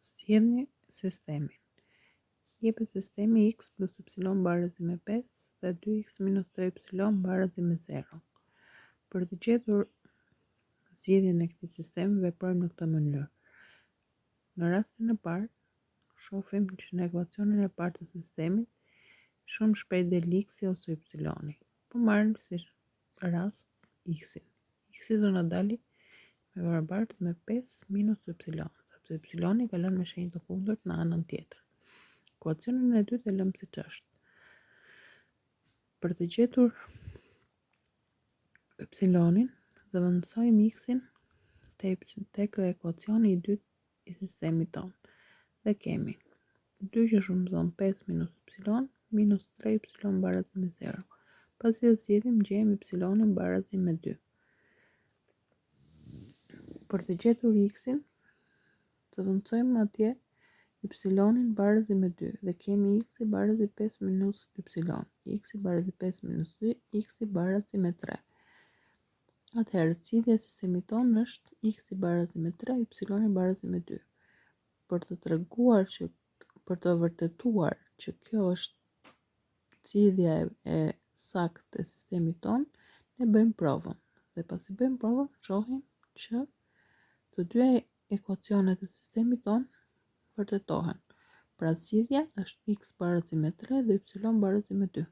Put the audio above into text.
Zgjidhni sistemin. Jepet sistemi x plus y barazi me 5 dhe 2x minus 3y barazi me 0. Për të gjetur zgjidhjen e këtij sistemi veprojmë në këtë mënyrë. Në rastin e parë, shohim që në ekuacionin e parë të sistemit shumë shpejt del x ose y. Po marrim si rast x-in. X-i do na dali me barabartë me 5 minus y, sepse y kalon me shenjë të kundërt në anën tjetër. Ekuacionin e dytë e lëmë siç është. Për të gjetur y-in, zëvendësojmë x-in tek ekuacioni i dytë i sistemit tonë. Dhe kemi 2 që shumëzon 5 minus y minus 3y barazi me 0. Pasi e zgjidhim, gjejmë y-in barazi me 2. Për të gjetur x-in, zëvendësojmë atje y-in barazi me 2 dhe kemi x barazi 5 minus y, x barazi 5 minus 2, x barazi me 3. Atëherë, zgjidhja e sistemit tonë është x barazi me 3, y barazi me 2. Për të vërtetuar që kjo është zgjidhja e saktë e sistemit tonë, ne bëjmë provën. Dhe pasi bëjmë provën, shohim që të dy ekuacionet e sistemit tonë vërtetohen. Pra zgjidhja është x barazi me 3 dhe y barazi me 2.